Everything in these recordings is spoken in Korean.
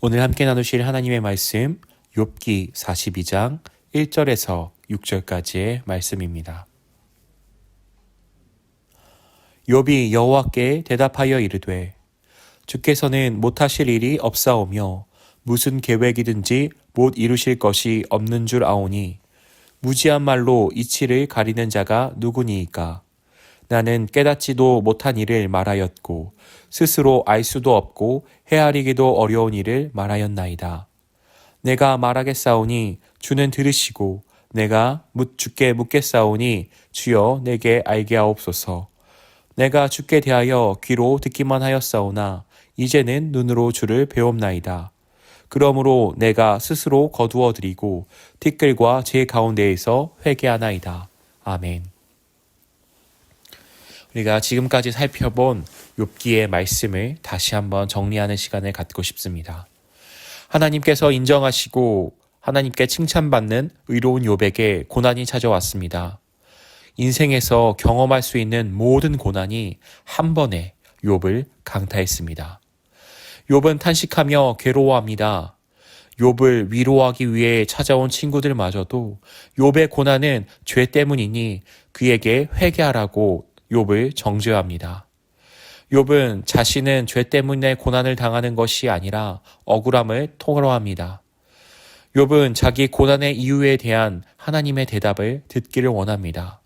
오늘 함께 나누실 하나님의 말씀 욥기 42장 1절에서 6절까지의 말씀입니다. 욥이 여호와께 대답하여 이르되 주께서는 못하실 일이 없사오며 무슨 계획이든지 못 이루실 것이 없는 줄 아오니 무지한 말로 이치를 가리는 자가 누구니이까. 나는 깨닫지도 못한 일을 말하였고 스스로 알 수도 없고 헤아리기도 어려운 일을 말하였나이다. 내가 말하겠사오니 주는 들으시고 내가 주께 묻겠사오니 주여 내게 알게 하옵소서. 내가 주께 대하여 귀로 듣기만 하였사오나 이제는 눈으로 주를 배움나이다. 그러므로 내가 스스로 거두어 드리고 티끌과 제 가운데에서 회개하나이다. 아멘. 우리가 지금까지 살펴본 욥기의 말씀을 다시 한번 정리하는 시간을 갖고 싶습니다. 하나님께서 인정하시고 하나님께 칭찬받는 의로운 욥에게 고난이 찾아왔습니다. 인생에서 경험할 수 있는 모든 고난이 한 번에 욥을 강타했습니다. 욥은 탄식하며 괴로워합니다. 욥을 위로하기 위해 찾아온 친구들마저도 욥의 고난은 죄 때문이니 그에게 회개하라고 욥을 정죄합니다. 욥은 자신은 죄 때문에 고난을 당하는 것이 아니라 억울함을 토로합니다. 욥은 자기 고난의 이유에 대한 하나님의 대답을 듣기를 원합니다.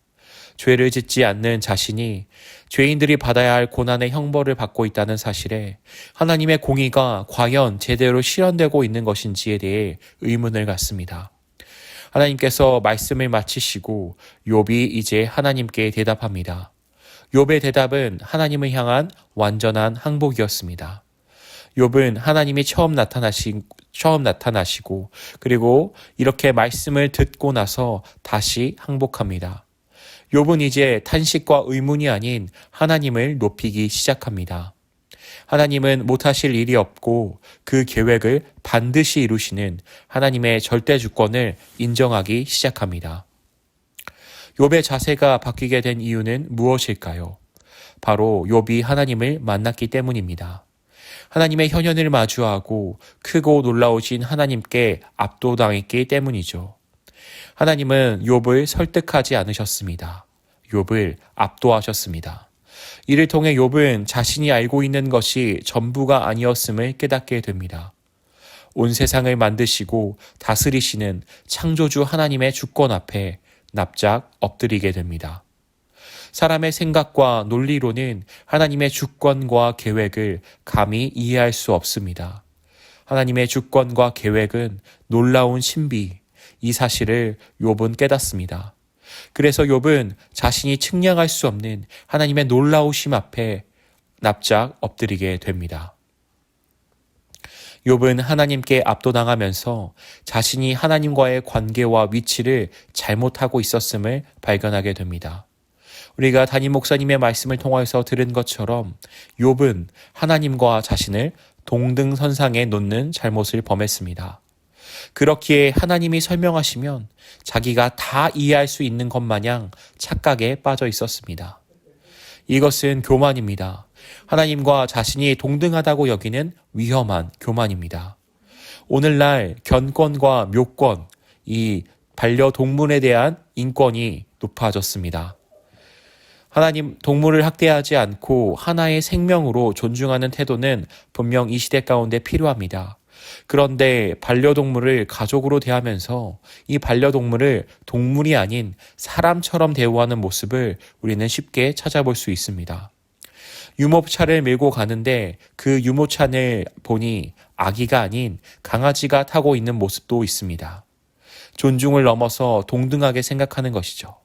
죄를 짓지 않는 자신이 죄인들이 받아야 할 고난의 형벌을 받고 있다는 사실에 하나님의 공의가 과연 제대로 실현되고 있는 것인지에 대해 의문을 갖습니다. 하나님께서 말씀을 마치시고 욥이 이제 하나님께 대답합니다. 욥의 대답은 하나님을 향한 완전한 항복이었습니다. 욥은 하나님이 처음 나타나시고 그리고 이렇게 말씀을 듣고 나서 다시 항복합니다. 욥은 이제 탄식과 의문이 아닌 하나님을 높이기 시작합니다. 하나님은 못하실 일이 없고 그 계획을 반드시 이루시는 하나님의 절대 주권을 인정하기 시작합니다. 욥의 자세가 바뀌게 된 이유는 무엇일까요? 바로 욥이 하나님을 만났기 때문입니다. 하나님의 현현을 마주하고 크고 놀라우신 하나님께 압도당했기 때문이죠. 하나님은 욥을 설득하지 않으셨습니다. 욥을 압도하셨습니다. 이를 통해 욥은 자신이 알고 있는 것이 전부가 아니었음을 깨닫게 됩니다. 온 세상을 만드시고 다스리시는 창조주 하나님의 주권 앞에 납작 엎드리게 됩니다. 사람의 생각과 논리로는 하나님의 주권과 계획을 감히 이해할 수 없습니다. 하나님의 주권과 계획은 놀라운 신비, 이 사실을 욥은 깨닫습니다. 그래서 욥은 자신이 측량할 수 없는 하나님의 놀라우심 앞에 납작 엎드리게 됩니다. 욥은 하나님께 압도당하면서 자신이 하나님과의 관계와 위치를 잘못하고 있었음을 발견하게 됩니다. 우리가 담임 목사님의 말씀을 통해서 들은 것처럼 욥은 하나님과 자신을 동등선상에 놓는 잘못을 범했습니다. 그렇기에 하나님이 설명하시면 자기가 다 이해할 수 있는 것 마냥 착각에 빠져 있었습니다. 이것은 교만입니다. 하나님과 자신이 동등하다고 여기는 위험한 교만입니다. 오늘날 견권과 묘권, 이 반려동물에 대한 인권이 높아졌습니다. 하나님 동물을 학대하지 않고 하나의 생명으로 존중하는 태도는 분명 이 시대 가운데 필요합니다. 그런데 반려동물을 가족으로 대하면서 이 반려동물을 동물이 아닌 사람처럼 대우하는 모습을 우리는 쉽게 찾아볼 수 있습니다. 유모차를 밀고 가는데 그 유모차를 보니 아기가 아닌 강아지가 타고 있는 모습도 있습니다. 존중을 넘어서 동등하게 생각하는 것이죠.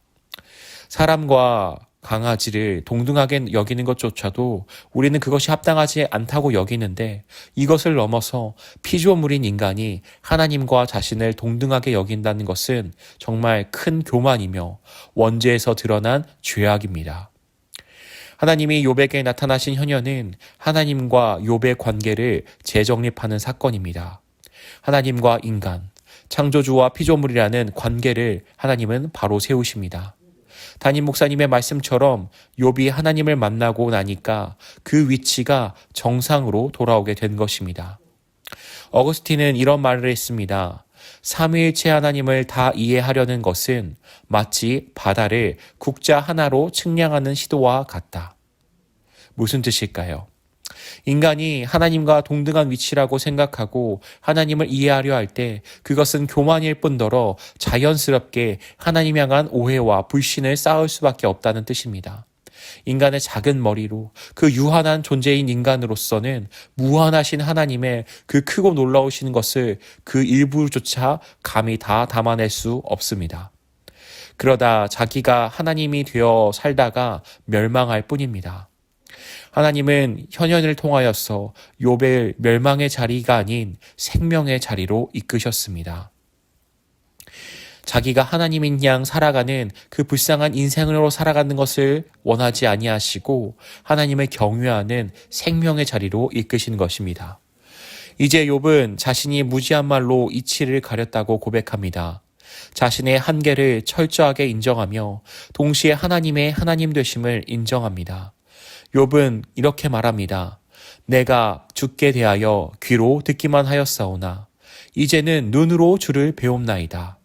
사람과 강아지를 동등하게 여기는 것조차도 우리는 그것이 합당하지 않다고 여기는데 이것을 넘어서 피조물인 인간이 하나님과 자신을 동등하게 여긴다는 것은 정말 큰 교만이며 원죄에서 드러난 죄악입니다. 하나님이 욥에게 나타나신 현현은 하나님과 욥의 관계를 재정립하는 사건입니다. 하나님과 인간, 창조주와 피조물이라는 관계를 하나님은 바로 세우십니다. 담임 목사님의 말씀처럼 욥이 하나님을 만나고 나니까 그 위치가 정상으로 돌아오게 된 것입니다. 어거스틴은 이런 말을 했습니다. 삼위일체 하나님을 다 이해하려는 것은 마치 바다를 국자 하나로 측량하는 시도와 같다. 무슨 뜻일까요? 인간이 하나님과 동등한 위치라고 생각하고 하나님을 이해하려 할 때 그것은 교만일 뿐더러 자연스럽게 하나님 향한 오해와 불신을 쌓을 수밖에 없다는 뜻입니다. 인간의 작은 머리로 그 유한한 존재인 인간으로서는 무한하신 하나님의 그 크고 놀라우신 것을 그 일부조차 감히 다 담아낼 수 없습니다. 그러다 자기가 하나님이 되어 살다가 멸망할 뿐입니다. 하나님은 현현을 통하여서 욥을 멸망의 자리가 아닌 생명의 자리로 이끄셨습니다. 자기가 하나님인 양 살아가는 그 불쌍한 인생으로 살아가는 것을 원하지 아니하시고 하나님을 경외하는 생명의 자리로 이끄신 것입니다. 이제 욥은 자신이 무지한 말로 이치를 가렸다고 고백합니다. 자신의 한계를 철저하게 인정하며 동시에 하나님의 하나님 되심을 인정합니다. 욥은 이렇게 말합니다. 내가 주께 대하여 귀로 듣기만 하였사오나 이제는 눈으로 주를 배움나이다.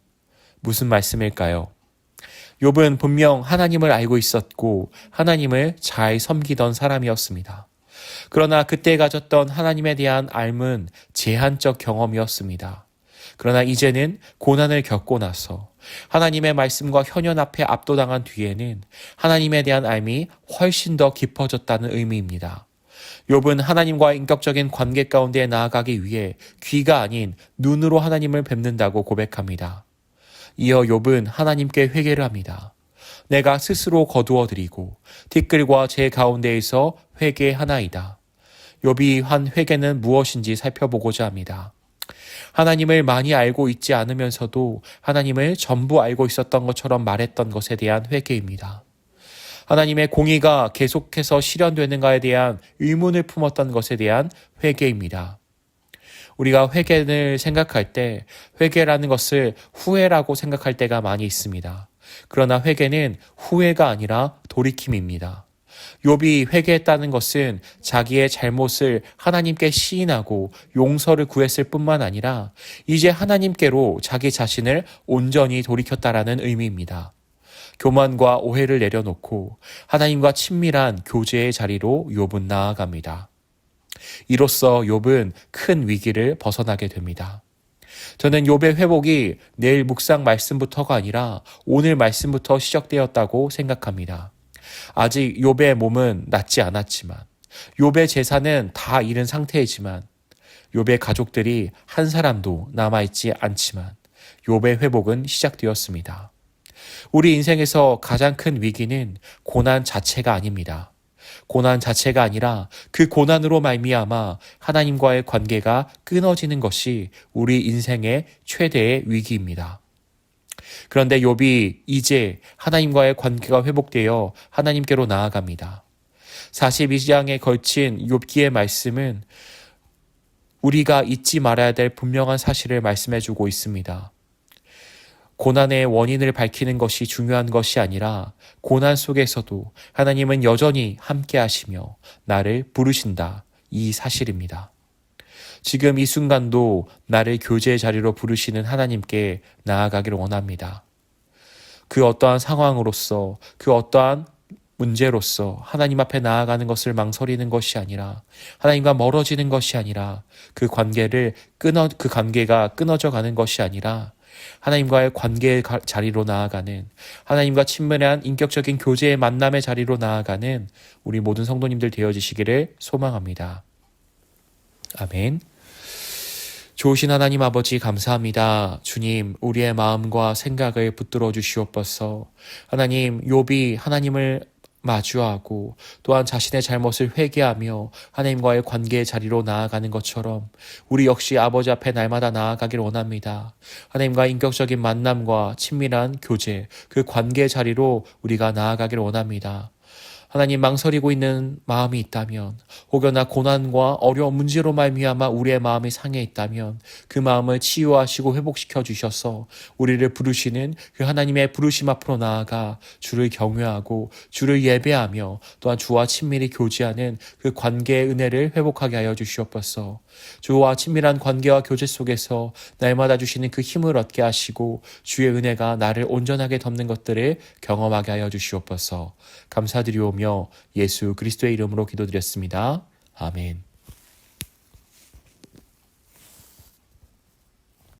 무슨 말씀일까요? 욥은 분명 하나님을 알고 있었고 하나님을 잘 섬기던 사람이었습니다. 그러나 그때 가졌던 하나님에 대한 알은 제한적 경험이었습니다. 그러나 이제는 고난을 겪고 나서 하나님의 말씀과 현현 앞에 압도당한 뒤에는 하나님에 대한 알미 훨씬 더 깊어졌다는 의미입니다. 욥은 하나님과의 인격적인 관계 가운데 나아가기 위해 귀가 아닌 눈으로 하나님을 뵙는다고 고백합니다. 이어 욥은 하나님께 회개를 합니다. 내가 스스로 거두어드리고 티끌과 제 가운데에서 회개하나이다. 욥이 한 회개는 무엇인지 살펴보고자 합니다. 하나님을 많이 알고 있지 않으면서도 하나님을 전부 알고 있었던 것처럼 말했던 것에 대한 회개입니다. 하나님의 공의가 계속해서 실현되는가에 대한 의문을 품었던 것에 대한 회개입니다. 우리가 회개를 생각할 때 회개라는 것을 후회라고 생각할 때가 많이 있습니다. 그러나 회개는 후회가 아니라 돌이킴입니다. 욥이 회개했다는 것은 자기의 잘못을 하나님께 시인하고 용서를 구했을 뿐만 아니라 이제 하나님께로 자기 자신을 온전히 돌이켰다라는 의미입니다. 교만과 오해를 내려놓고 하나님과 친밀한 교제의 자리로 욥은 나아갑니다. 이로써 욥은 큰 위기를 벗어나게 됩니다. 저는 욥의 회복이 내일 묵상 말씀부터가 아니라 오늘 말씀부터 시작되었다고 생각합니다. 아직 욥의 몸은 낫지 않았지만 욥의 재산은 다 잃은 상태이지만 욥의 가족들이 한 사람도 남아있지 않지만 욥의 회복은 시작되었습니다. 우리 인생에서 가장 큰 위기는 고난 자체가 아닙니다. 고난 자체가 아니라 그 고난으로 말미암아 하나님과의 관계가 끊어지는 것이 우리 인생의 최대의 위기입니다. 그런데 욥이 이제 하나님과의 관계가 회복되어 하나님께로 나아갑니다. 42장에 걸친 욥기의 말씀은 우리가 잊지 말아야 될 분명한 사실을 말씀해주고 있습니다. 고난의 원인을 밝히는 것이 중요한 것이 아니라 고난 속에서도 하나님은 여전히 함께 하시며 나를 부르신다. 이 사실입니다. 지금 이 순간도 나를 교제의 자리로 부르시는 하나님께 나아가기를 원합니다. 그 어떠한 상황으로서 그 어떠한 문제로서 하나님 앞에 나아가는 것을 망설이는 것이 아니라 하나님과 멀어지는 것이 아니라 그 관계가 끊어져 가는 것이 아니라 하나님과의 관계의 자리로 나아가는 하나님과 친밀한 인격적인 교제의 만남의 자리로 나아가는 우리 모든 성도님들 되어지시기를 소망합니다. 아멘. 좋으신 하나님 아버지 감사합니다. 주님, 우리의 마음과 생각을 붙들어 주시옵소서. 하나님, 욥이 하나님을 마주하고 또한 자신의 잘못을 회개하며 하나님과의 관계의 자리로 나아가는 것처럼 우리 역시 아버지 앞에 날마다 나아가기를 원합니다. 하나님과 인격적인 만남과 친밀한 교제, 그 관계의 자리로 우리가 나아가기를 원합니다. 하나님 망설이고 있는 마음이 있다면 혹여나 고난과 어려운 문제로 말미암아 우리의 마음이 상해 있다면 그 마음을 치유하시고 회복시켜 주셔서 우리를 부르시는 그 하나님의 부르심 앞으로 나아가 주를 경외하고 주를 예배하며 또한 주와 친밀히 교제하는 그 관계의 은혜를 회복하게 하여 주시옵소서. 주와 친밀한 관계와 교제 속에서 날마다 주시는 그 힘을 얻게 하시고 주의 은혜가 나를 온전하게 덮는 것들을 경험하게 하여 주시옵소서. 감사드리오며 예수 그리스도의 이름으로 기도드렸습니다. 아멘.